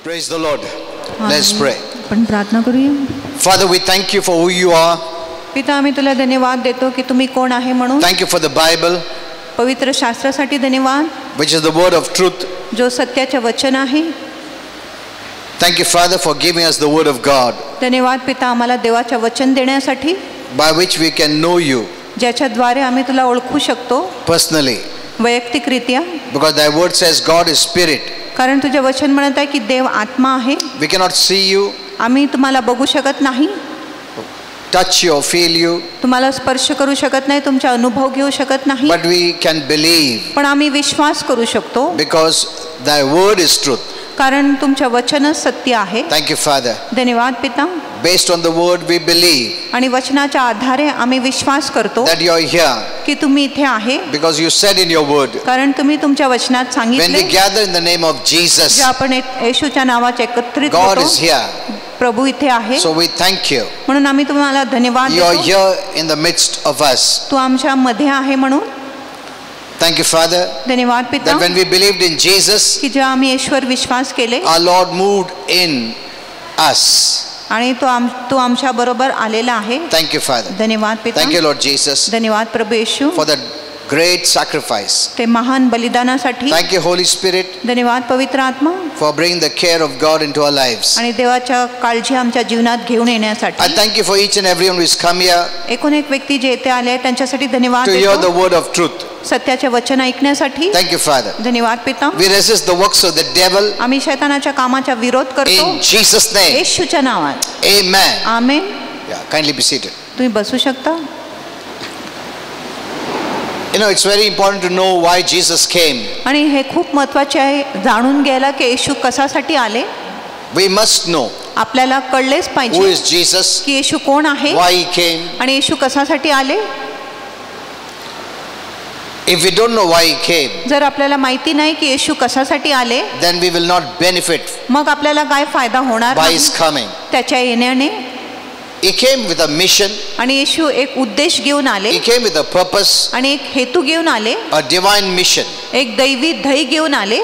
Praise the Lord. Let's pray. आपण प्रार्थना करूया. Father, we thank you for who you are. पिता, आम्ही तुला धन्यवाद देतो की तुम्ही कोण आहे म्हणून. Thank you for the Bible, पवित्र शास्त्रासाठी धन्यवाद, which is the word of truth. जो सत्याचे वचन आहे. Thank you, Father, for giving us the word of God, धन्यवाद पिता, आम्हाला देवाचे वचन देण्यासाठी, by which we can know you ज्याच्याद्वारे आम्ही तुला ओळखू शकतो personally. वैयक्तिकरित्या. Because thy word says God is spirit. कारण तुझे वचन म्हणत आहे की देव आत्मा आहे. We cannot see you, आम्ही तुम्हाला बघू शकत नाही, touch you or feel you, तुम्हाला स्पर्श करू शकत नाही, तुमचा अनुभव घेऊ शकत नाही. but we can believe पण आम्ही विश्वास करू शकतो because thy word is truth. कारण तुमचे वचनच सत्य आहे. Thank you, Father. धन्यवाद पिता. Based on the word we believe आणि वचनाच्या आधारे आम्ही विश्वास करतो that you are here, की तुम्ही इथे आहे. because you said in your word, कारण तुम्ही तुमच्या वचनात when सांगितले, we gather in the name of Jesus, जे आपण येशूच्या नावात एकत्रित God होतो, is here. प्रभू इथे आहे. So we thank you. म्हणून आम्ही तुम्हाला धन्यवाद You are देतो. here in the midst of us. तू आमच्या मध्ये आहे म्हणून. Thank you, Father, धन्यवाद पिता, that when we believed in Jesus, की जे आम्ही ईश्वर विश्वास केले our Lord moved in us. आणि तो आमच्या बरोबर आलेला आहे. Thank you, Father. धन्यवाद पिता. Thank you, Lord Jesus, धन्यवाद प्रभू येशू, for that great sacrifice. ते महान बलिदानासाठी. Thank you, Holy Spirit, धन्यवाद पवित्र आत्मा, for bringing the care of God into our lives. आणि देवाच्या काळजी आमच्या जीवनात घेऊन I येण्यासाठी. thank you for each and everyone who has come here एकूण एक व्यक्ती जे येथे आले त्यांच्यासाठी धन्यवाद to hear the देतो. word of truth. सत्याचे वचन ऐकण्यासाठी. Thank you, Father. धन्यवाद पिता. We resist the works of the devil आम्ही शैतानाच्या कामाचा विरोध करतो in Jesus' name. येशूच्या नावात. Amen. Amen. Yeah, kindly be seated. तुम्ही बसू शकता. You know, it's very important to know why Jesus came. आणि हे खूप महत्त्वाचे आहे जाणून घ्यायला की येशू कशासाठी आले. We must know आपल्याला कळलेच who पाहिजे is Jesus, की येशू कोण आहे why he came. आणि येशू कशासाठी आले. If we don't know why he came, जर आपल्याला माहिती नाही की येशू कशासाठी आले, then we will not benefit मग आपल्याला काय फायदा होणार by नाही his coming. त्याच्या येण्याने. He came with a mission, आणि येशू एक उद्देश घेऊन आले, he came with a purpose, आणि एक हेतू घेऊन आले, a divine mission, एक दैवी ध्येय घेऊन आले,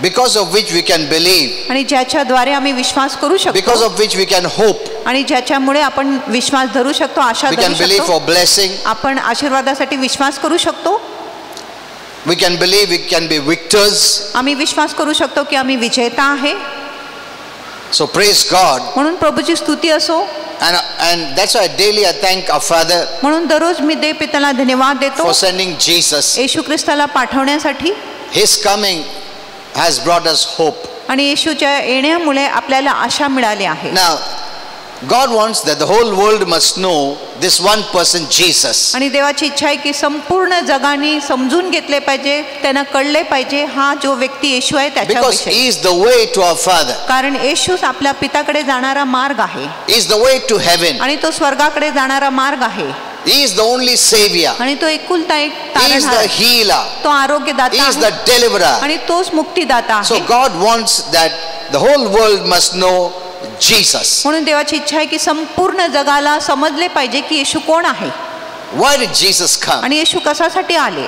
because of which we can believe, आणि ज्याच्याद्वारे आम्ही विश्वास करू because शकतो, of which we can hope, आणि ज्याच्यामुळे आपण विश्वास धरू शकतो, आशा we धरू can believe शकतो, for blessing, आपण आशीर्वादासाठी विश्वास करू शकतो, we can believe we can be victors. आम्ही विश्वास करू शकतो की आम्ही विजेता आहे. So praise God, म्हणून प्रभूची स्तुती असो. and that's why daily I thank our Father म्हणून दररोज मी देव पित्याला धन्यवाद देतो for sending Jesus. येशू ख्रिस्ताला पाठवण्यासाठी. His coming has brought us hope. आणि येशूच्या येण्यामुळे आपल्याला आशा मिळाली आहे. Now, God wants that the whole world must know this one person, Jesus. आणि देवाची इच्छा आहे की संपूर्ण जगाने समजून घेतले पाहिजे, त्यांना कळले पाहिजे हा जो व्यक्ती येशू आहे Because त्याच्याविषयी. he is the way to our Father. कारण येशूच आपल्या पिताकडे जाणारा मार्ग आहे, He is the way to heaven. आणि तो स्वर्गाकडे जाणारा मार्ग आहे, He is the only Savior. आणि तो एकुलता एक He is तारणहार the आहे. healer. तो आरोग्यदाता He is the आहे, deliverer. आणि तोच मुक्तिदाता So आहे. God wants that the whole world must know Jesus. म्हणून देवाची इच्छा आहे की संपूर्ण जगाला समजले पाहिजे की येशू कोण आहे, Why did Jesus come? आणि येशू कशासाठी आले,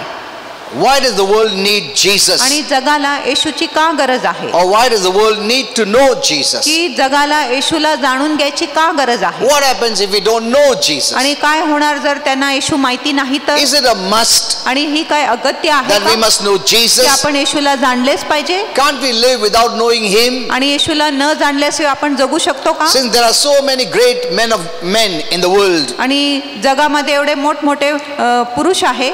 Why does the world need Jesus? आणि जगाला येशूची का गरज आहे, Or why does the world need to know Jesus? की जगाला येशूला जाणून घ्यायची का गरज आहे. What happens if we don't know Jesus? आणि काय होणार जर त्यांना येशू माहिती नाही तर. Is it a must आणि ही काय अगत्य आहे that we का must know की Jesus? आपण येशूला जाणलेच पाहिजे, Can't we live without knowing him? आणि येशूला न जाणल्याशिवाय आपण जगू शकतो का. Since there are so many great men in the world, आणि जगामध्ये एवढे मोठमोठे पुरुष आहे,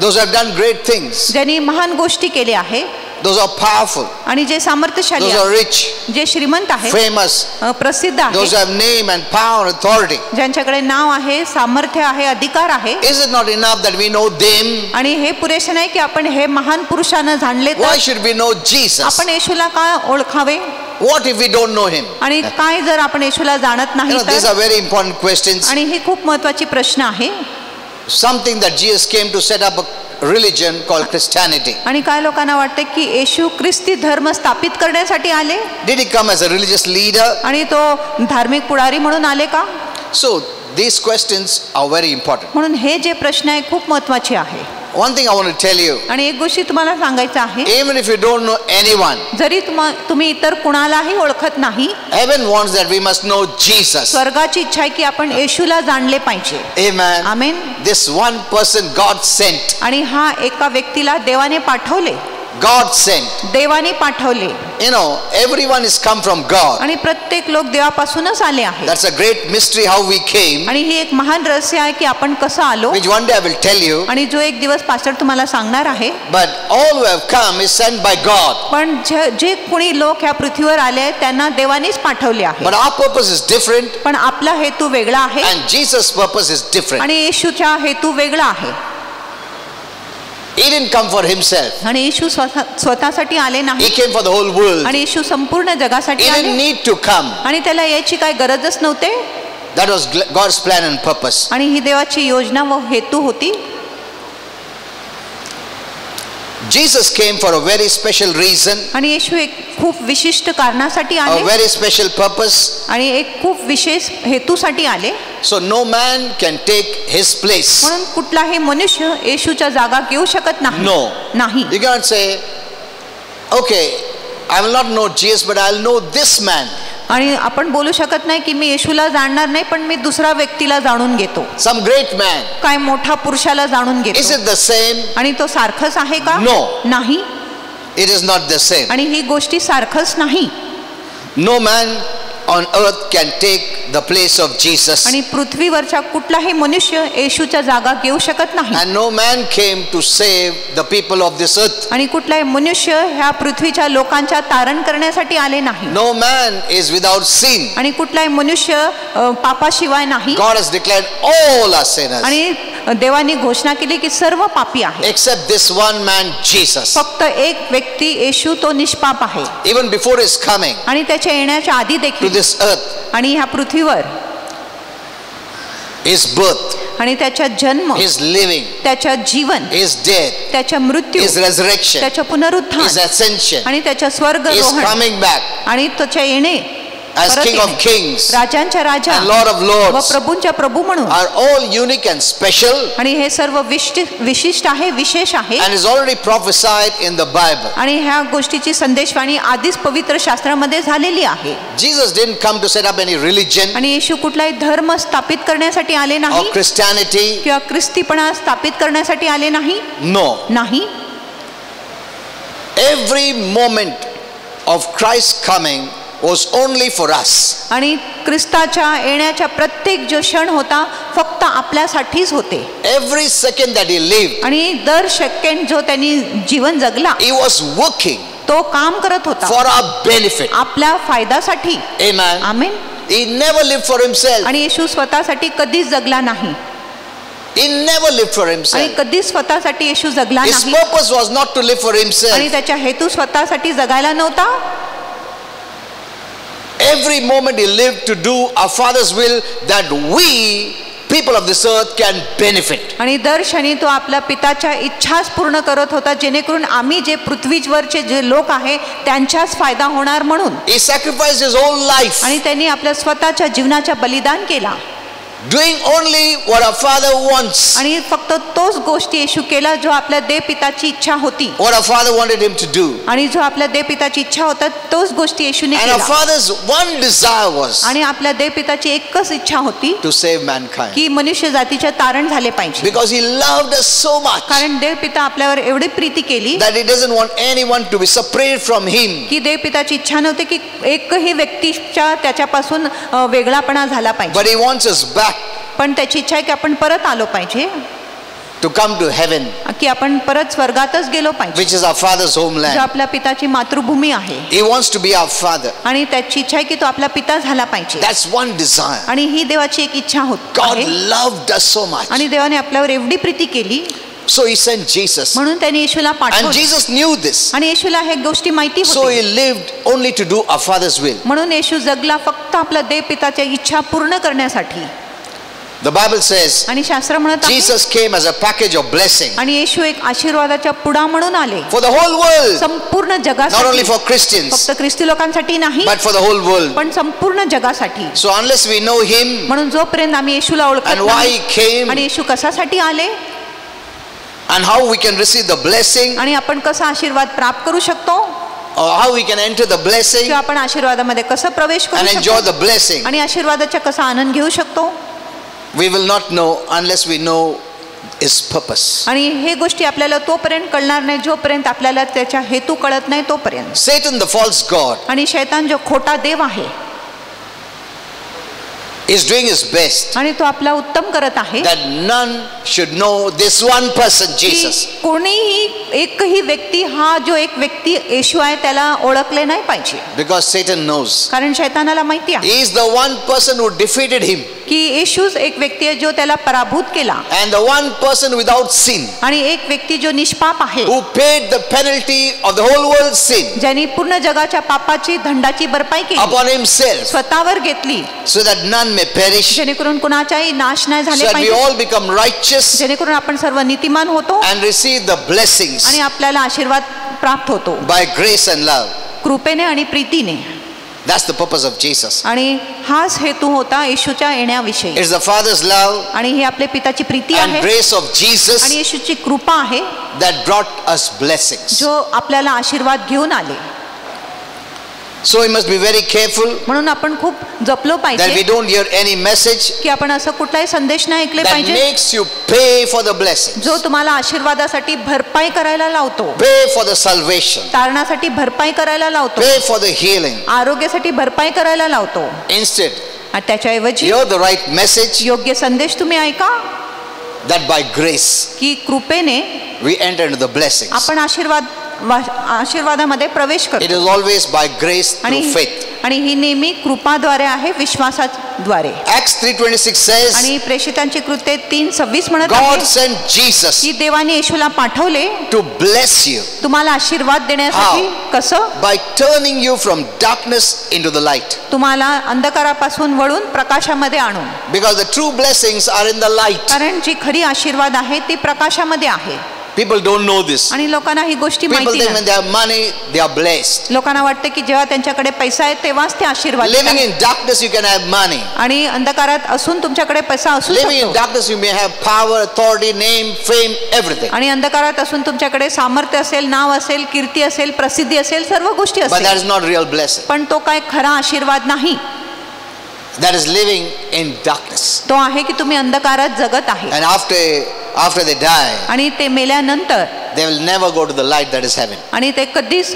those have done great things, ज्यांनी महान गोष्टी केल्या आहे, those are powerful, आणि जे सामर्थ्यशाली those are आहे, rich, जे श्रीमंत आहे, famous, प्रसिद्ध those आहे, have name and power and authority. ज्यांच्याकडे नाव आहे, सामर्थ्य आहे, अधिकार आहे. Is it not enough that we know them? आणि हे पुरेसे नाही की आपण हे महान पुरुषांना जाणले Why तर. should we know Jesus? आपण येशूला का ओळखावे, What if we don't know him? आणि काय जर आपण येशूला जाणत नाही These तर. are very important questions. आणि ही खूप महत्त्वाची प्रश्न आहे. Something that Jesus came to set up a religion called Christianity. आणि काय लोकांना वाटते की येशू ख्रिस्ती धर्म स्थापित करण्यासाठी आले, Did he come as a religious leader? आणि तो धार्मिक पुढारी म्हणून आले का. So these questions are very important. म्हणून हे जे प्रश्न आहे खूप महत्त्वाचे आहे. One thing I want to tell you, आणि एक गोष्ट तुम्हाला सांगायचं आहे, even if you don't know anyone, जरी तुम्ही इतर कुणालाही ओळखत नाही, heaven wants that we must know Jesus. स्वर्गाची इच्छा आहे की आपण येशूला जाणले पाहिजे. Amen. Amen. This one person God sent. आणि हा एका व्यक्तीला देवाने पाठवले. God sent. देवाने पाठवले. You know, everyone is come from God. आणि प्रत्येक लोक देवापासूनच आले आहेत. That's a great mystery how we came, आणि ही एक महान रहस्य आहे की आपण कसं आलो, which one day I will tell you. आणि जो एक दिवस पास्टर तुम्हाला सांगणार आहे. But all who have come is sent by God. पण जे कोणी लोक ह्या पृथ्वीवर आले आहेत त्यांना देवानेच पाठवले आहे. But our purpose is different, पण आपला हेतू वेगळा आहे and Jesus' purpose is different. आणि येशूचा हेतू वेगळा आहे. He didn't come for himself. आणि येशू स्वतःसाठी आले He नाही, came for the whole world. आणि येशू संपूर्ण जगासाठी He didn't आले, need to come. आणि त्याला याची काय गरजच नव्हते. That was God's plan and purpose. आणि ही देवाची योजना व हेतू होती. Jesus came for a very special reason, आणि येशू एक खूप विशिष्ट कारणासाठी a आले very special purpose. आणि एक खूप विशेष हेतूसाठी आले. So no man can take his place. म्हणून कुठलाही मनुष्य येशूच्या जागा घेऊ शकत नाही. No. नाही. You cannot say, okay, I will not know Jesus, but I will know this man. आणि आपण बोलू शकत नाही की मी येशूला जाणणार नाही, पण मी दुसरा व्यक्तीला जाणून घेतो. Some great man. काय मोठा पुरुषाला जाणून Is घेतो. it the same? आणि तो सारखंच आहे का? No. नाही. It is not the same. आणि ही गोष्टी सारखंच नाही. No man on earth can take the place of Jesus. आणि पृथ्वीवरच्या कुठलाही मनुष्य येशूच्या जागा घेऊ शकत नाही. And no man came to save the people of this earth. आणि कुठलाही मनुष्य ह्या पृथ्वीच्या लोकांच्या तारण करण्यासाठी आले नाही. No man is without sin. आणि कुठलाही मनुष्य पापाशिवाय नाही. God has declared all are sinners आणि देवाने घोषणा केली की सर्व पापी आहे, except this one man, Jesus. फक्त एक व्यक्ती येशू तो निष्पाप आहे. Even before his coming आणि त्याच्या येण्याच्या आधी to देखील this earth, आणि ह्या पृथ्वीवर his birth, आणि त्याच्या जन्म, his living, त्याच्या जीवन, his death, त्याच्या मृत्यू, his resurrection, त्याच्या पुनरुत्थान his ascension, आणि त्याच्या स्वर्ग his रोहण coming back आणि त्याच्या येणे as परत King of येणे, Kings राजांच्या राजा and Lord of व Lords प्रभूंच्या प्रभू म्हणून, are all unique and special, आणि हे सर्व विशिष्ट आहे, विशेष आहे. and is already prophesied in the Bible. आणि ह्या गोष्टीची संदेशवाणी आधीच पवित्र शास्त्रामध्ये झालेली आहे. Jesus didn't come to set up any religion आणि येशू कुठलाही धर्म स्थापित करण्यासाठी आले or नाही Christianity. किंवा ख्रिस्तीपणा स्थापित करण्यासाठी आले नाही. No. नाही. Every moment of Christ's coming was only for us. आणि ख्रिस्ताच्या येण्याच्या प्रत्येक जो क्षण होता फक्त आपल्यासाठीच होते. Every second that he lived, आणि दर सेकंड जो त्यांनी जीवन जगला he was working तो काम करत होता for our benefit. आपल्या फायद्यासाठी. Amen. Amen. He never lived for himself. आणि येशू स्वतःसाठी कधीच जगला नाही. He never lived for आणि himself. कधीच स्वतःसाठी येशू जगला His नाही. purpose was not to live for आणि himself. त्याचा हेतू स्वतःसाठी जगायला नव्हता. Every moment he lived to do our Father's will, that we, people of this earth, can benefit. आणि दर क्षणी तो आपल्या पिताच्या इच्छाच पूर्ण करत होता, जेणेकरून आम्ही जे पृथ्वीवरचे जे लोक आहे त्यांचाच फायदा होणार म्हणून. He sacrificed his whole life, आणि त्यांनी आपल्या स्वतःच्या जीवनाचा बलिदान केला. doing only what our Father wants, आणि फक्त तोच गोष्टी येशू केला जो आपल्या देव पिताची इच्छा होती. what our Father wanted him to do. आणि जो आपल्या देव पिताची इच्छा होता तोच गोष्टी येशूने And our केला. Father's one desire was आणि आपल्या देव पिताची एकच इच्छा होती to save mankind. की मनुष्य जातीचे तारण झाले पाहिजे. Because he loved us so much कारण देव पिता आपल्यावर एवढी प्रीती केली that he doesn't want anyone to be separated from him. की देव पिताची इच्छा नव्हती की एकही व्यक्तीच्या त्याच्यापासून वेगळापणा झाला पाहिजे. But he wants us back पण त्याची इच्छा आहे की आपण परत आलो पाहिजे, to come to heaven, की आपण परत स्वर्गातच गेलो पाहिजे, which is our Father's जो homeland. आपल्या पिताची मातृभूमी आहे. He wants to be our Father. आणि त्याची इच्छा आहे की तो आपला पिता झाला पाहिजे. That's one desire. आणि ही देवाची एक इच्छा होती. God loved us so much. आणि देवाने आपल्यावर एवढी प्रीती केली So he sent Jesus. म्हणून त्याने येशूला And पाठवले. Jesus knew this. आणि येशूला हे गोष्टी माहिती So he होती. lived only to do our Father's will. म्हणून येशू जगला फक्त आपल्या देव पिताच्या इच्छा पूर्ण करण्यासाठी. The Bible says आणि शास्त्र म्हणत आहे, Jesus came as a package of blessing आणि येशू एक आशीर्वादाच्या पुडा म्हणून आले for the whole world. संपूर्ण Not जगासाठी. only for Christians, फक्त ख्रिस्ती लोकांसाठी नाही but for the whole world. पण संपूर्ण जगासाठी. So unless we know him म्हणून जोपर्यंत आम्ही येशूला ओळखत and why नाही he came आणि येशू कशासाठी आले and how we can receive the blessing, आणि आपण कसा आशीर्वाद प्राप्त करू शकतो, or how we can enter the blessing किंवा आपण आशीर्वादामध्ये कसं प्रवेश and करू enjoy शकतो the blessing, आणि आशीर्वादाचा कसा आनंद घेऊ शकतो, we will not know unless we know his purpose. आणि हे गोष्टी आपल्याला तोपर्यंत कळणार नाही जोपर्यंत आपल्याला त्याचा हेतू कळत नाही तोपर्यंत. Satan, the false god, आणि शैतान जो खोटा देव आहे is doing his best आणि तो आपला उत्तम करत आहे that none should know this one person, की Jesus. कोणीही एकही व्यक्ती हा जो एक व्यक्ती येशू आहे त्याला ओळखले नाही पाहिजे, Because Satan knows. कारण शैतानाला माहिती आहे He is the one person who defeated him की येशूच एक व्यक्ती आहे जो त्याला पराभूत केला, and the one person without sin आणि एक व्यक्ती जो निष्पाप आहे who paid the penalty of the whole world's sin ज्यांनी पूर्ण जगाच्या पापाची दंडाची भरपाई केली, upon himself, स्वतःवर घेतली, so that none may perish, जेणेकरून कुणाचाही नाश नाही so झाले that we पाहिजे, all become righteous जेणेकरून आपण सर्व नीतिमान होतो and receive the blessings आणि आपल्याला आशीर्वाद प्राप्त होतो by grace and love. कृपेने आणि प्रीतीने. That's the purpose of Jesus. आणि हाच हेतू होता येशूच्या येण्याविषयी. It's the Father's love आणि ही आपल्या पिताची प्रीती and आहे grace of Jesus आणि येशूची कृपा आहे that brought us blessings. जो आपल्याला आशीर्वाद घेऊन आले. So we must be very careful म्हणून आपण खूप जपलो that we पाहिजे don't hear any message की आपण असं कुठलाही संदेश नाही ऐकले that पाहिजे makes you pay for the blessings, जो तुम्हाला आशीर्वादासाठी भरपाई करायला लावतो, pay for the salvation, तारणासाठी भरपाई करायला लावतो, pay for the healing. आरोग्यासाठी भरपाई करायला लावतो. Instead, आणि त्याच्याऐवजी hear the right message योग्य संदेश तुम्ही ऐका that by grace की कृपेने we enter into the blessings. आपण आशीर्वादामध्ये प्रवेश It करतो. is always by grace आणि through faith. आणि ही नेहमी कृपाद्वारे आहे, विश्वासाद्वारे. Acts 3:26 says, आणि प्रेषितांची कृत्ये 3:26 म्हणत God आहे sent Jesus की देवाने येशूला पाठवले to bless you तुम्हाला आशीर्वाद देण्यासाठी. कसं? by turning you from darkness into the light. तुम्हाला अंधकारापासून वळून प्रकाशामध्ये आणून. Because the true blessings are in the light. कारण जी खरी आशीर्वाद आहे ती प्रकाशामध्ये आहे. People don't know this. आणि लोकांना ही गोष्टी People माहिती think when नाही. they have money, they are blessed. लोकांना वाटतं की जेव्हा त्यांच्याकडे पैसा आहे तेव्हाच ते आशीर्वाद Living देतात. in darkness, you can have money. आणि अंधकारात असून तुमच्याकडे पैसा असू Living in शकतो. darkness, you may have power, authority, name, fame, everything. आणि अंधकारात असून तुमच्याकडे सामर्थ्य असेल, नाव असेल, कीर्ती असेल, प्रसिद्धी असेल, सर्व गोष्टी But that असेल, is not real blessing. पण तो काय खरा आशीर्वाद नाही. That is living in darkness. तो आहे की तुम्ही अंधकारात जगत आहे And after they die, आणि ते मेल्यानंतर they will never go to the light that is heaven. आणि ते कधीच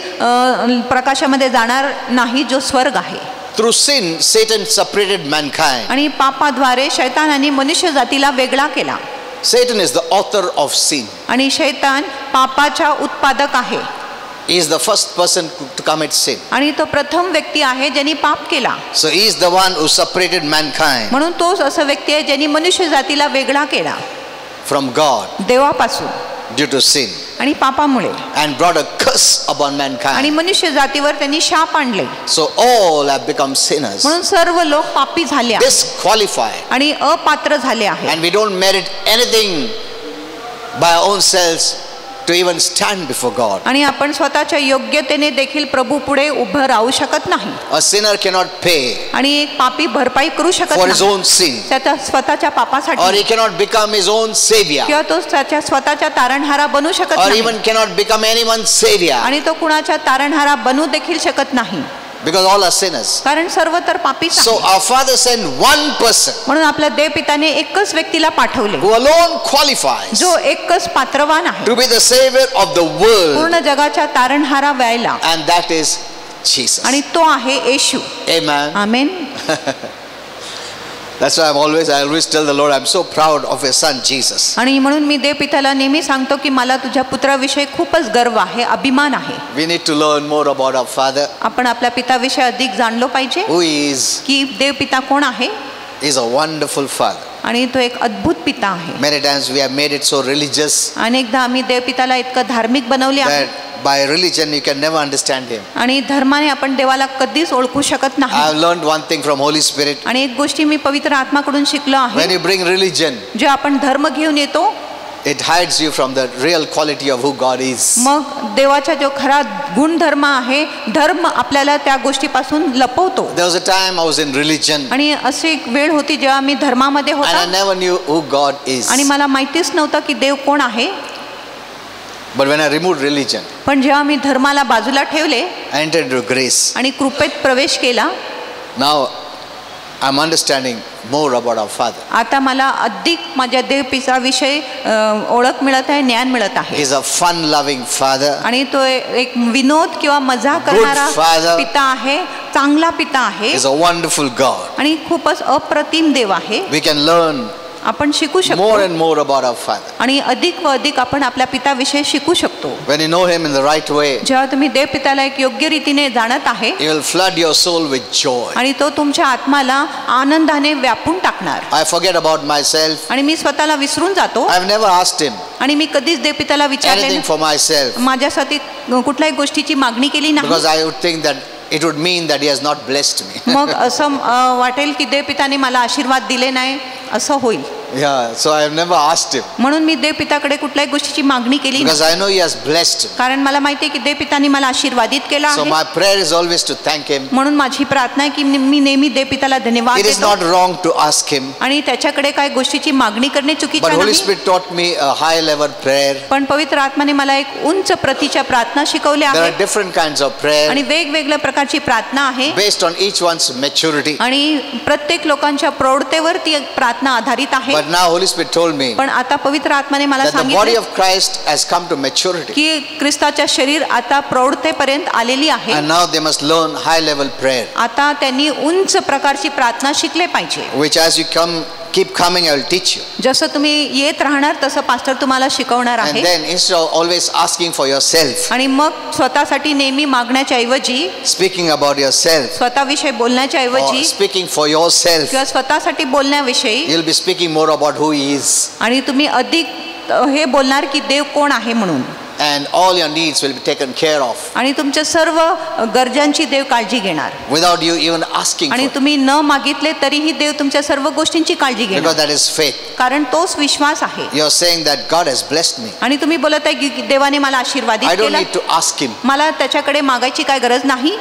प्रकाशामध्ये जाणार नाही जो स्वर्ग आहे. Through sin, Satan separated mankind. आणि पापाद्वारे शैतानाने मनुष्य जातीला वेगळा केला. Satan is the author of sin. आणि शैतान पापाचा उत्पादक आहे. He is the first person to commit sin. आणि तो प्रथम व्यक्ती आहे ज्यांनी पाप केला. So he is the one who separated mankind म्हणून तोच असा व्यक्ती आहे ज्यांनी मनुष्य जातीला वेगळा केला from God देवापासून due to sin आणि पापामुळे. and brought a curse upon आणि mankind. मनुष्य जातीवर त्यांनी शाप आणले. So all have become sinners, म्हणून सर्व लोक पापी झाले आहेत disqualified, आणि अपात्र झाले आहेत. and we don't merit anything by our own selves to even stand before God. आणि आपण स्वतःच्या योग्यतेने देखील प्रभू पुढे उभं राहू शकत नाही. A sinner cannot pay आणि एक पापी भरपाई करू शकत for his नाही own sin, त्याच्या स्वतःच्या or पापासाठी, he cannot become his own savior, किंवा तो त्याच्या स्वतःच्या तारणहारा बनू शकत or नाही even cannot become anyone's savior, आणि तो कुणाच्या तारणहारा बनू देखील शकत नाही, because all are sinners. कारण सर्व तर पापीच So आहे. our Father sent one person म्हणून आपल्या देवपिताने एकच व्यक्तीला पाठवले who alone qualifies जो एकच पात्रवान आहे to be the savior of the world, पूर्ण जगाच्या तारणहारा व्हायला, and that is Jesus. आणि तो आहे येशू. Amen. Amen. That's why I always tell the Lord, I'm so proud of His Son Jesus. आणि म्हणून मी देवपिताला नेहमी सांगतो की मला तुझ्या पुत्राविषयी खूपच गर्व आहे, अभिमान आहे. We need to learn more about our Father, आपण आपल्या पिताविषयी अधिक जाणलो पाहिजे who is. की देवपिता कोण आहे. He's a wonderful Father. आणि तो एक अद्भुत पिता आहे. Many times we have made it so religious अनेकदा आम्ही देवपिताला इतकं धार्मिक बनवले आहे that by religion you can never understand Him. आणि धर्माने आपण देवाला कधीच ओळखू शकत I नाही. have learned one thing from Holy Spirit. आणि एक गोष्टी मी पवित्र आत्माकडून शिकलो When आहे, you bring religion, जे आपण धर्म घेऊन येतो it hides you from the real quality of who God is. मग देवाचा जो खरा गुणधर्म आहे, धर्म आपल्याला त्या गोष्टीपासून लपवतो. There was a time I was in religion आणि अशी एक वेळ होती जेव्हा मी धर्मामध्ये and I होता never knew who God is. आणि मला माहितीच नव्हतं की देव कोण आहे. But when I removed religion, पण जेव्हा मी धर्माला बाजूला ठेवले I entered into grace. आणि कृपेत प्रवेश केला, Now I'm understanding more about our Father. आता मला अधिक माझ्या देवपिताविषयी ओळख मिळत आहे, ज्ञान मिळत आहे. He's a fun-loving Father. आणि तो एक विनोद किंवा मजा करणारा पिता आहे, चांगला पिता आहे. He's a wonderful God. आणि खूपच अप्रतिम देव आहे. We can learn आपण शिकू शकतो more and more about our Father. आणि अधिक व अधिक आपण आपल्या पिताविषयी शिकू शकतो. When you know Him in the right way, जेव्हा तुम्ही देव पिताला एक योग्य रीतीने जाणत आहे, He will flood your soul with joy. आणि तो तुमच्या आत्माला आनंदाने व्यापून टाकणार. I forget about myself. आणि मी स्वतःला विसरून जातो. I've never asked Him आणि मी कधीच देव पिताला विचारले anything for myself, माझ्यासाठी कुठल्याही गोष्टीची मागणी केली नाही. because I would think that it would mean that He has not blessed me. मग असं वाटेल की देव पिताने मला आशीर्वाद दिले नाही असं होईल. Yeah, so I have never asked Him, म्हणून मी देव पिताकडे कुठल्याही गोष्टीची मागणी केली because नाही. I know He has blessed me. कारण मला माहिती आहे की देव पिताने मला आशीर्वादित केला So आहे. my prayer is always to thank Him. म्हणून माझी प्रार्थना आहे की मी नेहमी देव पिताला धन्यवाद It is देतो. not wrong to ask Him, आणि त्याच्याकडे काय गोष्टीची मागणी करणे but चुकीचे Holy नाही. Spirit taught me a high level prayer. पण पवित्र आत्माने मला एक उंच प्रतीच्या प्रार्थना शिकवल्या There are आहेत. different kinds of prayer आणि वेगवेगळ्या प्रकारची प्रार्थना आहे. based on each one's maturity. आणि प्रत्येक लोकांच्या प्रौढतेवर ती प्रार्थना आधारित आहे. But now Holy Spirit told me पण आता पवित्र आत्माने मला that the body सांगितले of Christ has come to maturity, की ख्रिस्ताच्या शरीर आता प्रौढतेपर्यंत आलेली आहे. and now they must learn high level prayer, आता त्यांनी उंच प्रकारची प्रार्थना शिकले पाहिजे. which as you keep coming, I will teach you. जसं तुम्ही येत राहणार तसं पास्टर तुम्हाला शिकवणार And आहे. then instead of always asking for yourself, आणि मग स्वतःसाठी नेहमी मागण्याच्या ऐवजी, speaking about yourself, स्वतःविषयी बोलण्याच्या or ऐवजी speaking for yourself, किंवा स्वतःसाठी बोलण्याविषयी, you'll be speaking more about who He is, आणि तुम्ही अधिक हे बोलणार की देव कोण आहे म्हणून. and all your needs will be taken care of आणि तुमच्या सर्व गरजांची देव काळजी घेणार. without you even asking आणि for it, तुम्ही न मागितले तरीही देव तुमच्या सर्व गोष्टींची काळजी because घेणार. that is faith. कारण तोच विश्वास आहे. You're saying that God has blessed me. आणि तुम्ही बोलत आहे की देवाने मला आशीर्वादित I don't केला, need to ask Him. मला त्याच्याकडे मागायची काय गरज नाही.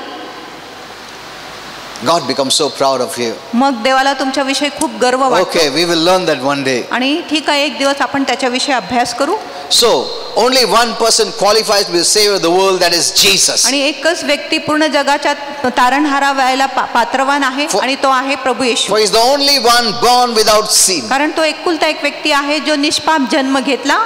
God becomes so proud of you. मग देवाला तुमच्याविषयी खूप गर्व वाटतो. Okay, we will learn that one day. आणि ठीक आहे, एक दिवस आपण त्याच्याविषयी अभ्यास करू. So, only one person qualifies to be the Savior of the world, that is Jesus. आणि एकच व्यक्ती पूर्ण जगाच्या तारणहारा व्हायला पात्रवान आहे, आणि तो आहे प्रभू येशू. For He is the only one born without sin. कारण तो एकुलता एक व्यक्ती आहे जो निष्पाप जन्म घेतला.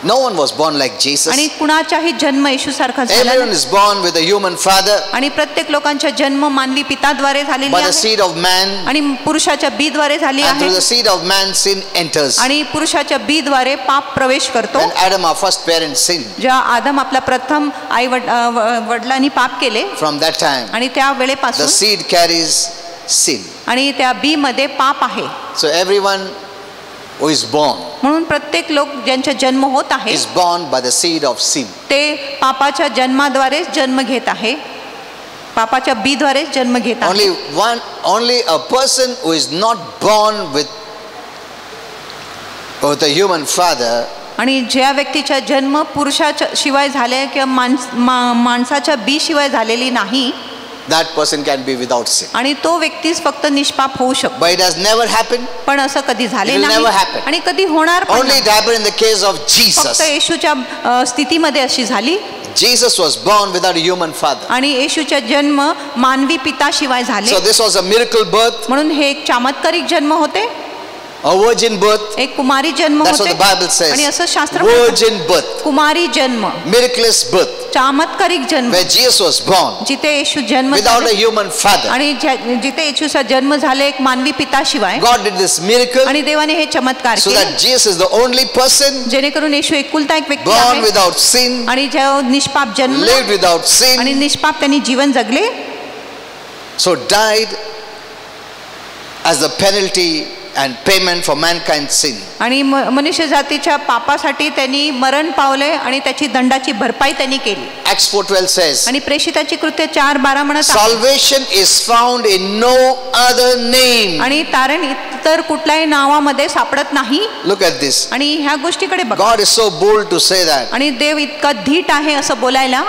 No one was born like Jesus. आणि कुणाचाही जन्म येशू सारखा झाला Everyone नाही. is born with a human father, आणि प्रत्येक लोकांचा जन्म मानवी पिताद्वारे झालेला by the आहे. seed of man, आणि पुरुषाच्या बीद्वारे झाली and आहे. through the seed of man sin enters. आणि पुरुषाच्या बीद्वारे पाप प्रवेश करतो. When Adam, our first parent, sinned, जेव्हा आदम आपला प्रथम आई वडिलांनी पाप केले, from that time आणि त्या the वेळेपासून seed carries sin. आणि त्या बी मध्ये पाप आहे. So everyone who is born म्हणून प्रत्येक लोक ज्यांचा जन्म होत आहे is born by the seed of sin. ते पापाच्या जन्माद्वारेच जन्म घेत आहे, पापाच्या बीद्वारेच जन्म घेत आहे. Only a person who is not born with a human father, आणि ज्या व्यक्तीचा जन्म पुरुषाच्या शिवाय झाले किंवा माणसाच्या बी शिवाय झालेली नाही, that person can be without sin. आणि तो व्यक्तीच फक्त निष्पाप होऊ शकतो. But it has never happened. पण असं कधी झाले It will नाही never happen. आणि कधी होणार पण Only नाही. it happened in the case of फक्त Jesus. येशूच्या स्थितीमध्ये अशी झाली. Jesus was born without a human father. आणि येशूचा जन्म मानवी पिताशिवाय झाले. So this was a miracle birth, म्हणून हे एक चमत्कारिक जन्म होते, a virgin birth. एक कुमारी जन्म That's what होते. the Bible says. आणि असं शास्त्र म्हणतं, Virgin birth, कुमारी जन्म, miraculous birth, चमत्कारिक जन्म, where Jesus was born जिथे येशू जन्म without झाले. a human father. आणि जिथे येशूचा जन्म झाले एक मानवी पिताशिवाय. God did this miracle आणि देवाने हे चमत्कार so केले, that Jesus is the only person जेणेकरून येशू एकुलता एक व्यक्ती born आहे, without sin, आणि जो निष्पाप जन्म lived without आणि sin, निष्पाप त्यांनी जीवन जगले, so died as the penalty and payment for mankind's sin. आणि मनुष्य जातीच्या पापासाठी त्यांनी मरण पावले आणि त्याची दंडाची भरपाई त्यांनी केली. Acts 4:12 says, आणि प्रेषिताची कृत्य 4:12 म्हणत आहे, salvation is found in no other name. आणि तारण इतर कुठल्याही नावामध्ये सापडत नाही. Look at this. आणि ह्या गोष्टीकडे बघा. God is so bold to say that. आणि देव इतका धीट आहे असं बोलायला.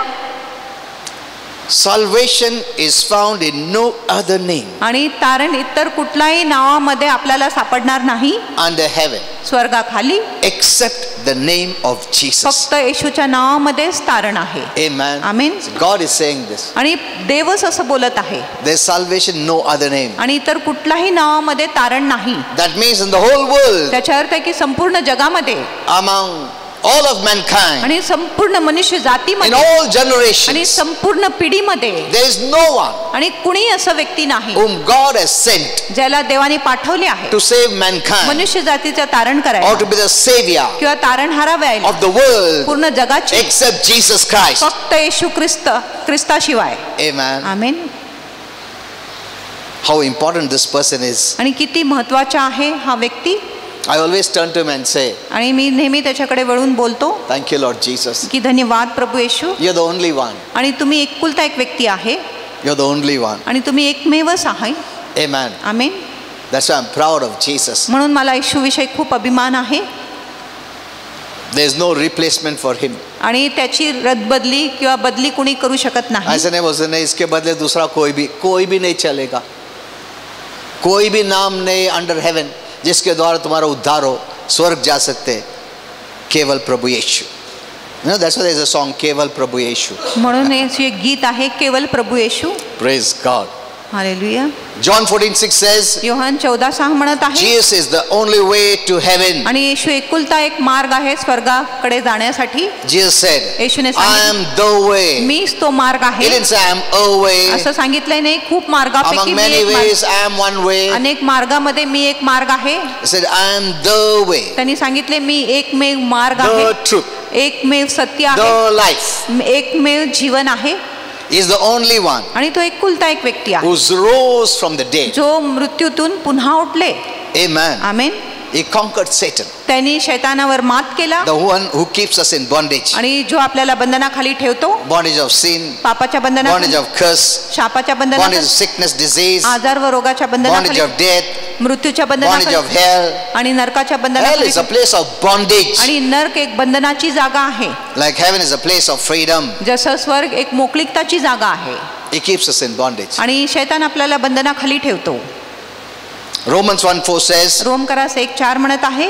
Salvation is found in no other name आणि तारण इतर कुठल्याही नावामध्ये आपल्याला सापडणार नाही under heaven स्वर्गाखाली except the name of Jesus. फक्त येशूच्या नावामध्येच तारण आहे. Amen. Amen. God is saying this. आणि देवच असं बोलत आहे. There's salvation no other name. आणि इतर कुठल्याही नावामध्ये तारण नाही. That means in the whole world, त्याचा अर्थ आहे की संपूर्ण जगामध्ये among all of mankind, आणि संपूर्ण मनुष्य in जातीमध्ये all आणि generations, संपूर्ण पिढीमध्ये there is no one आणि कुणी असं व्यक्ती नाही whom God has sent ज्याला देवाने पाठवले आहे to save mankind मनुष्य जातीचं तारण or करायला to be the savior किंवा तारण हारावायला of the world पूर्ण जगाची except Jesus Christ. फक्त येशू ख्रिस्ताशिवाय. Amen. Amen. How important this person is. आणि किती महत्वाचा आहे हा व्यक्ती. I always turn to him and say, आणि मी नेहमी त्याच्याकडे वळून बोलतो thank you Lord Jesus. की धन्यवाद प्रभू येशू. You're the only one. आणि तुम्ही एकुलता एक व्यक्ती आहे You're the only one. आणि तुम्ही एकमेवच आहे. Amen. Amen. That's why I'm proud of Jesus. म्हणून मला येशू विषयी खूप अभिमान आहे. There's no replacement for him. आणि त्याची रद्दबदली किंवा बदली कुणी करू शकत नाही. ऐसे नहीं बोल सकते इसके बदले दूसरा कोई भी नहीं चलेगा. कोई भी नाम नहीं अंडर हेवन जिसके द्वारा तुम्हारा उद्धार हो, स्वर्ग जा सकते, केवल प्रभु यीशु. You know, that's why there's a song, केवल प्रभु यीशु. म्हणून हे एक गीत आहे केवल प्रभू Yeshu. Praise God. Hallelujah. John 14:6 says, Yohan 14:6 म्हणत आहे Jesus is the only way to heaven. आणि येशू एकुलता एक मार्ग आहे स्वर्गाकडे जाण्यासाठी. Jesus said, येशूने I am the way. मीच तो मार्ग He आहे didn't say I am a way. असं सांगितलंय नाही. खूप मार्गापैकी Among मी many एक मार्ग. ways, I am one way. अनेक मार्गामध्ये मी एक मार्ग आहे. He said, I am the way, त्यांनी सांगितले मी एकमेव मार्ग the आहे, truth, एकमेव सत्य आहे, the life. एकमेव जीवन आहे. He is the only one आणि तो एकुलता एक व्यक्ती आहे who rose from the dead. जो मृत्यूतून पुन्हा उठले. Amen. Amen. He conquered Satan, त्यांनी शैतानावर मात केला the one who keeps us in bondage. आणि जो आपल्याला बंधनाखाली ठेवतो, Bondage of sin, पापाच्या bondage बंधनाखाली, of curse, शापाच्या bondage बंधनाखाली, of sickness, disease, आजार व रोगाच्या bondage बंधनाखाली, of death, मृत्यूच्या bondage बंधनाखाली of hell. आणि नरकाच्या Hell बंधनाखाली. is a place of bondage, आणि नरक एक बंधनाची जागा आहे, like heaven is a place of freedom. जसं स्वर्ग एक मोकळीकताची जागा आहे. He keeps us in bondage. आणि शैतान आपल्याला बंधनाखाली ठेवतो. Romans 1:4 says, रोमकरास 1:4 म्हणत आहे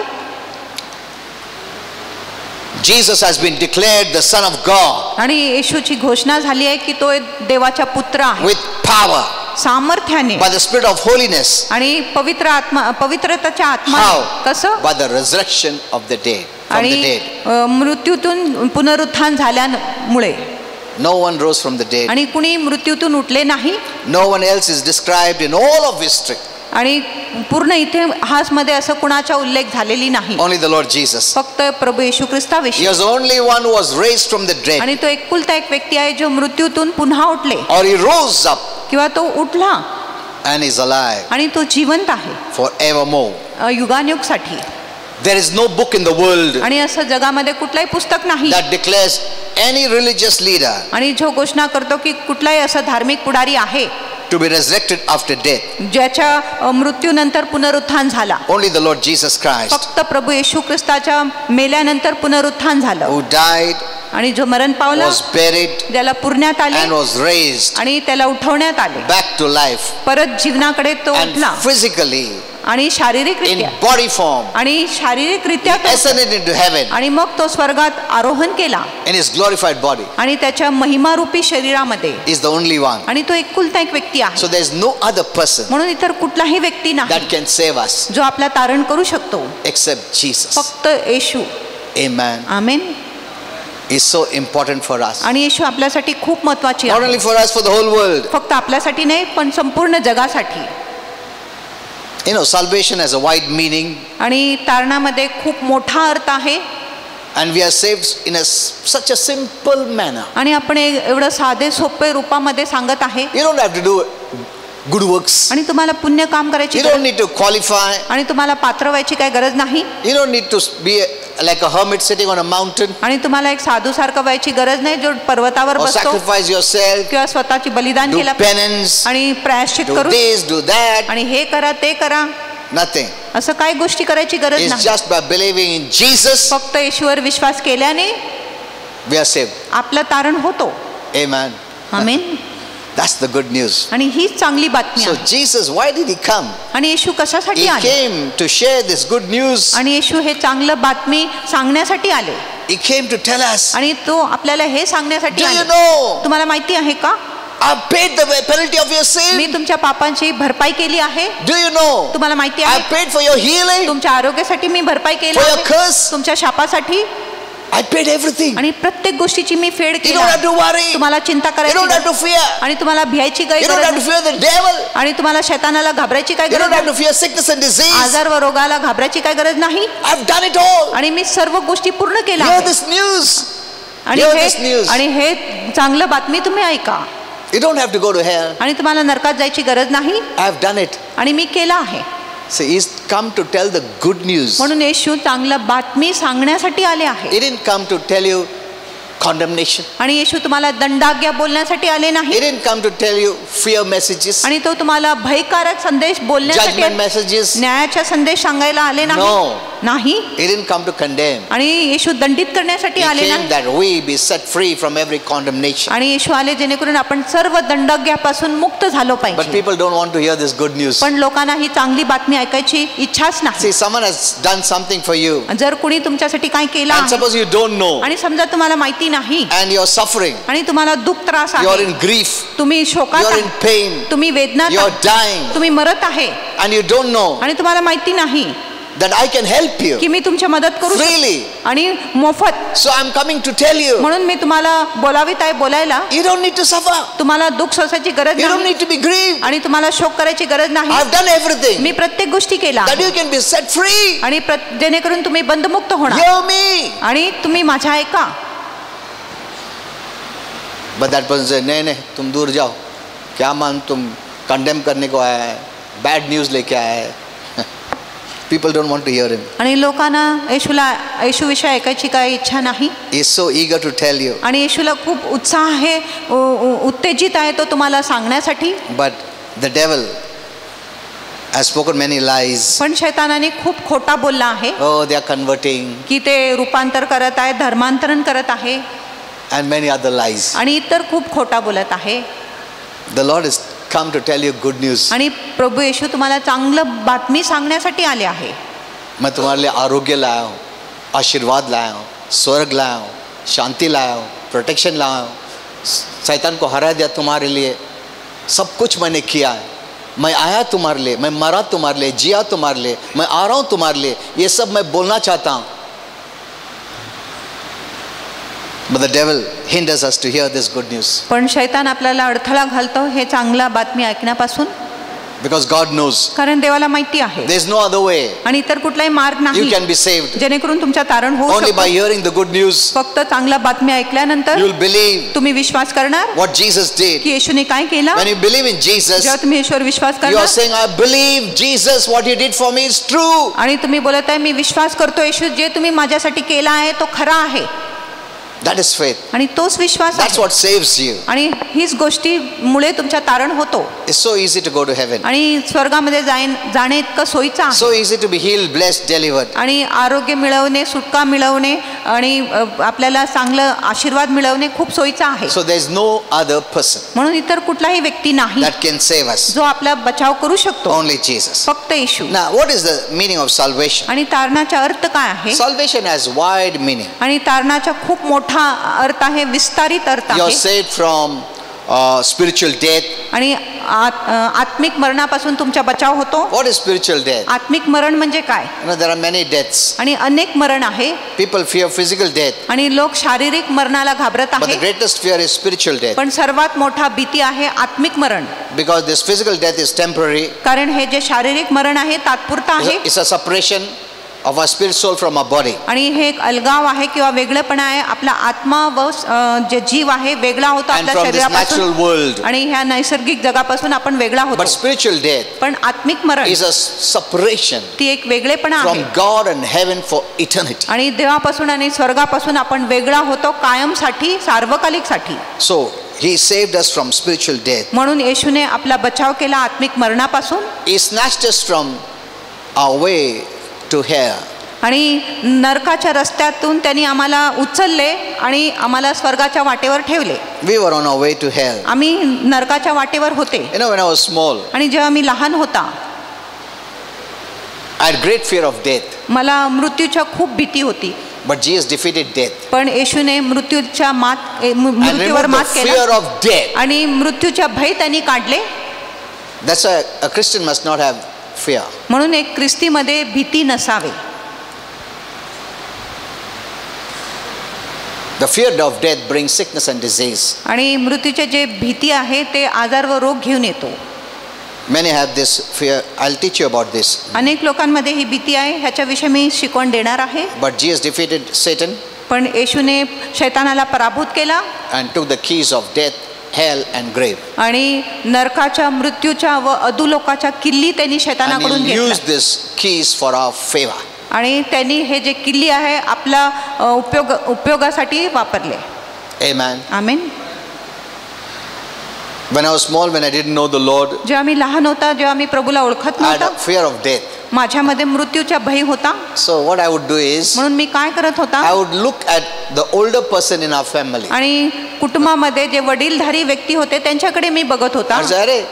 Jesus has been declared the Son of God आणि येशूची घोषणा झाली आहे की तो देवाचा पुत्र आहे with power सामर्थ्याने by the Spirit of holiness. आणि पवित्रतेच्या आत्मा. How? कसं? By the resurrection of the dead, from the आणि dead. मृत्यूतून पुनरुत्थान झाल्यामुळे. No one rose from the dead. आणि कुणी मृत्यूतून उठले नाही. No one else is described in all of history. आणि पूर्ण इतिहासमध्ये असं कुणाचा उल्लेख झालेली नाही. Only the Lord Jesus. फक्त प्रभू येशू He ख्रिस्ताविषयी. was the only one who was raised from the dead, आणि तो एकुलता एक व्यक्ती आहे जो मृत्यूतून पुन्हा उठले or he rose up किंवा तो उठला and is alive आणि तो जिवंत आहे forevermore. युगानुयुगसाठी. There is no book in the world आणि असं जगामध्ये कुठलाही पुस्तक नाही that declares any religious leader आणि जो घोषणा करतो की कुठलाही असा धार्मिक पुढारी आहे to be resurrected after death. ज्याच्या मृत्यूनंतर पुनरुत्थान झाला. Only the Lord Jesus Christ, फक्त प्रभू येशू ख्रिस्ताच्या मेल्यानंतर पुनरुत्थान झालं who died, आणि जो मरण पावला, was buried, ज्याला पुरण्यात आले and was raised आणि त्याला उठवण्यात आले, back to life, परत जीवनाकडे तो and उठला physically आणि in शारीरिकरित्या body form आणि शारीरिकरित्या तो ascended into heaven आणि मग तो स्वर्गात आरोहण केला in his glorified body. आणि त्याच्या महिमारूपी शरीरामध्ये. Is the only one. आणि तो एकुलता एक व्यक्ती आहे. So there is no other person म्हणून इतर कुठलाही व्यक्ती नाही that can save us जो आपला तारण करू शकतो except Jesus. फक्त येशू. Amen. Amen. Is so important for us. आणि येशू आपल्यासाठी खूप महत्त्वाची Not आहे. only for us, for the whole world. फक्त आपल्यासाठी नाही पण संपूर्ण जगासाठी. You know, salvation has a wide meaning, आणि तारणामध्ये खूप मोठा अर्थ आहे. and we are saved in such a simple manner. आणि आपण एवढं साधे सोपे रूपामध्ये सांगत आहे. You don't have to do good works. आणि तुम्हाला पुण्य काम करायची You don't need to qualify. आणि तुम्हाला पात्र व्हायची काही गरज नाही. You don't need to be like a hermit sitting on a mountain, आणि तुम्हाला एक साधू सारखं व्हायची गरज नाही जो पर्वतावर or बसतो sacrifice yourself, किंवा स्वतःची बलिदान do केला penance, आणि प्रायश्चित do करू this, do that. आणि हे करा ते करा. Nothing. असं काही गोष्टी करायची गरज It's नाही. just by believing in Jesus, फक्त येशूवर विश्वास केल्याने we are saved. आपलं तारण होतो. Amen. Amen. That's the good news. आणि हीच चांगली बातमी So आहे. Jesus, why did he come? आणि येशू कशासाठी He आले? came to share this good news. आणि येशू हे चांगलं बातमी सांगण्यासाठी आले. He came to tell us. आणि तो आपल्याला हे सांगण्यासाठी Do you आले. know? तुम्हाला माहिती आहे का? I've paid the penalty of your me sin. तुमच्या पापांची भरपाई केली आहे. Do you know? तुम्हाला माहिती I've आहे paid for your healing, तुमच्या आरोग्यासाठी मी भरपाई केली for your आहे. curse. तुमच्या शापासाठी I paid everything. आणि प्रत्येक गोष्टीची मी फेड You केली don't have आहे. to worry. तुम्हाला चिंता You करायची don't have to गरज- fear. आणि तुम्हाला भियायची काही You don't गरज have to नाही. fear the devil. आणि तुम्हाला शैतानाला घाबरायची काय You गरज don't have नाही. to fear sickness and disease. आजार व रोगाला घाबरायची काय गरज नाही. I've done it all. आणि मी सर्व गोष्टी पूर्ण केल्या Hear आहेत. this news. आणि hear this news. हे चांगलं बातमी तुम्ही ऐका. You don't have to go to hell. आणि तुम्हाला नरकात जायची गरज नाही. I've done it. आणि मी केलं आहे. So he's come to tell the good news. म्हणून येशू चांगलं बातमी सांगण्यासाठी आले आहे. He didn't come to tell you condemnation. आणि येशू तुम्हाला दंडाज्ञा बोलण्यासाठी आले He नाही. didn't come to tell you fear messages, आणि तो तुम्हाला भयकारक संदेश बोलण्यासाठी judgment messages. न्यायाचा संदेश सांगायला आले No. नाही. He didn't come to condemn. आणि येशू दंडित करण्यासाठी He आले came नाही. that we be set free from every condemnation. आणि येशू आले जेणेकरून आपण सर्व दंडाज्ञापासून मुक्त झालो But पाहिजे. people don't want to hear this good news. पण लोकांना ही चांगली बातमी ऐकायची इच्छाच नाही. See, someone has done something for you, जर कुणी तुमच्यासाठी काय केलं and आहे suppose you don't know, आणि समजा तुम्हाला माहिती नाही and you're suffering, आणि तुम्हाला दुःख त्रास you're आहे, in grief, तुम्ही शोकात you're in आहे, pain, तुम्ही वेदनात you're आहे, dying, तुम्ही मरत आहे and you don't know आणि तुम्हाला माहिती नाही that I can help you की मी तुमची मदत करू शकतो freely. आणि मोफत. So I'm coming to tell you, म्हणून मी तुम्हाला बोलावित आहे बोलायला. you don't need to suffer. तुम्हाला दुःख सोसायची गरज You don't नाही need to be grieved. आणि तुम्हाला शोक करायची गरज नाही. I've done everything मी प्रत्येक गोष्टी केल्या that you can be set free. आणि जेणेकरून तुम्ही बंधमुक्त होणार Hear me. आणि तुम्ही माझ्या ऐका. But that person said, नहीं नहीं, तुम दूर जाओ. क्या मान तुम condemn करने को आया है, bad news लेके आया है. People don't want to hear him. आणि लोकांना येशू विषय ऐकायची काही इच्छा नाही. He is so eager to tell you. आणि येशूला खूप उत्साह आहे, उत्तेजित आहे तो तुम्हाला सांगण्यासाठी. But the devil has spoken many lies. पण शैतानाने खूप खोटा बोलला आहे Oh, they are converting, की ते रूपांतर करत आहे, धर्मांतरण करत आहे and many other lies. आणि इतर खूप खोटा बोलत आहे. The Lord has come to tell you good news. आणि प्रभू येशू तुम्हाला चांगलं बातमी सांगण्यासाठी आले आहे. मैं तुम्हारे लिए आरोग्य लाया हूँ, आशीर्वाद लाया हूँ, स्वर्ग लाया हूँ, शांति लाया हूँ, प्रोटेक्शन लाया हूँ, शैतान को हरा दिया तुम्हारे लिए. सब कुछ मैंने किया है. मैं आया तुम्हारे लिए, मैं मरा तुम्हारे लिए, जिया तुम्हारे लिए, मैं आ रहा हूँ तुम्हारे लिए. ये सब मैं बोलना चाहता हूँ. But the devil hinders us to hear this good news. पण शैतान आपल्याला अडथळा घालतो हे चांगला बातमी ऐकण्यापासून. Because God knows कारण देवाला माहिती आहे there is no other way आणि इतर कुठलाही मार्ग you नाही can be saved. जेणेकरून तुमच्या तारण होऊ Only by शकतो. hearing the good news, फक्त चांगला बातमी you ऐकल्यानंतर will believe तुम्ही विश्वास करणार what Jesus did. की येशूने काय केलं. When you believe in Jesus, जेव्हा तुम्ही येशूवर विश्वास you are करणार saying, I believe Jesus, what he did for me is true. आणि तुम्ही बोलत आहे मी विश्वास करतो येशू जे तुम्ही माझ्यासाठी केला आहे तो खरा आहे. That is faith. आणि तोच विश्वास That's आहे. what saves you. आणि हीच गोष्टीमुळे तुमच्या तारण होतो. It's so easy to go to heaven. आणि स्वर्गामध्ये जाणे इतकं सोयीचं आहे. So easy to be healed, blessed, delivered. आणि आरोग्य मिळवणे, सुटका मिळवणे आणि आपल्याला चांगलं आशीर्वाद मिळवणे खूप सोयीचं आहे. So there is no other person म्हणून इतर कुठलाही व्यक्ती नाही that can save us. जो आपला बचाव करू शकतो. Only Jesus. फक्त येशू. Now, what is the meaning of salvation? आणि तारणाचा अर्थ काय आहे. Salvation has wide meaning. आणि तारणाचा खूप मोठा अर्थ आहे, विस्तारित अर्थ You are आहे. saved from spiritual death. आणि आत्मिक मरणापासून तुमचा बचाव होतो. What is spiritual death? आत्मिक मरण म्हणजे काय. You know, there are many deaths. आणि अनेक मरण आहे. People fear physical death, आणि लोक शारीरिक मरणाला घाबरत but the आहे. greatest fear is spiritual death. पण सर्वात मोठा भीती आहे आत्मिक मरण. Because this physical death is temporary. कारण हे जे शारीरिक मरण आहे तात्पुरतं आहे. It's a separation of our spirit soul from our body. आणि हे एक अलगाव आहे किंवा वेगळेपणा आहे. आपला आत्मा व जे जीव आहे वेगळा होतो And आपल्या from this शरीरापासून natural world. आणि ह्या नैसर्गिक जगापासून आपण वेगळा होतो. But spiritual death पण आत्मिक मरण is a separation ती एक वेगळेपणा from आहे. God and heaven for eternity. आणि देवापासून आणि स्वर्गापासून आपण वेगळा होतो कायमसाठी, सार्वकालिकसाठी. So he saved us from spiritual death. म्हणून येशूने आपला बचाव केला आत्मिक मरणापासून. He snatched us from our way to hell. आणि नरकाच्या रस्त्यातून त्यांनी आम्हाला उचलले आणि आम्हाला स्वर्गाच्या वाटेवर ठेवले. We were on our way to hell. आम्ही नरकाच्या वाटेवर होते. You know, when I was small, आणि जेव्हा मी लहान होता, I had great fear of death. मला मृत्यूच्या खूप भीती होती. But Jesus defeated death. पण येशूने मृत्यूवर And remove मात the fear केला of death. आणि मृत्यूच्या भय त्यांनी काढले. That's why a Christian must not have fear. म्हणून एक ख्रिस्तीमध्ये भीती नसावे. The fear of death brings sickness and disease. आणि मृत्यूचे जे भीती आहे ते आजार व रोग घेऊन येतो. Many have this fear. I'll teach you about this. अनेक लोकांमध्ये ही भीती आहे, ह्याच्याविषयी मी शिकवण देणार आहे. But Jesus defeated Satan पण येशूने शैतानाला पराभूत केला and took the keys of death, hell and grave. आणि नरकाच्या, मृत्यूच्या व अधोलोकाच्या किल्ली त्यांनी And शैतानाकडून he used घेतल्या. these keys for our favor. आणि त्यांनी हे जे किल्ली आहे आपला उपयोगासाठी वापरले. Amen. Amen. When I was small, when I didn't know the Lord, जेव्हा मी लहान होता, जेव्हा मी प्रभूला ओळखत I had नव्हता, a fear of death. माझ्यामध्ये मृत्यूचा भय होता. So what I would do is, म्हणून मी काय करत होता, I would look at the older person in our family. आणि कुटुंबामध्ये जे वडीलधारी व्यक्ती होते त्यांच्याकडे मी बघत होता. और अरे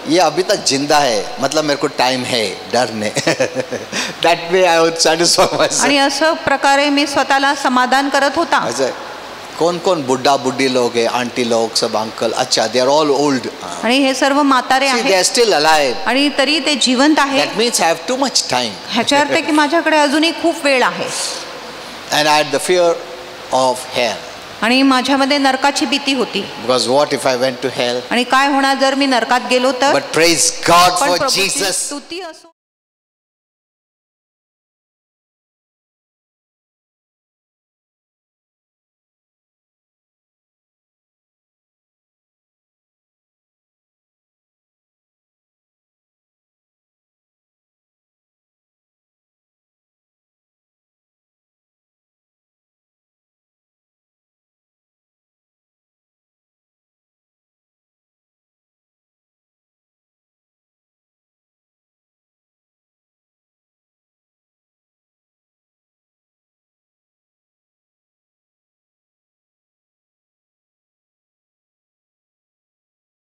ये अभी तक जिंदा है, मतलब मेरे को टाइम है, डर नहीं. That way I would satisfy myself. आणि असं प्रकारे मी स्वतःला समाधान करत होता. कौन कौन बुढ़ा बुढ़ी लोग हैं, आंटी लोग, सब अंकल, अच्छा they are all old. आणि हे सर्व म्हातारे See, they आहेत are still alive. आणि तरी ते जिवंत आहेत. That means I have too much time. ह्याचा अर्थ आहे की माझ्याकडे अजूनही खूप वेळ आहे. And I had the fear of hell. आणि माझ्यामध्ये नरकाची भीती होती. Because what if I went to hell? आणि काय होणार जर मी नरकात गेलो तर. But praise God पण for प्रभूची Jesus. स्तुती असो.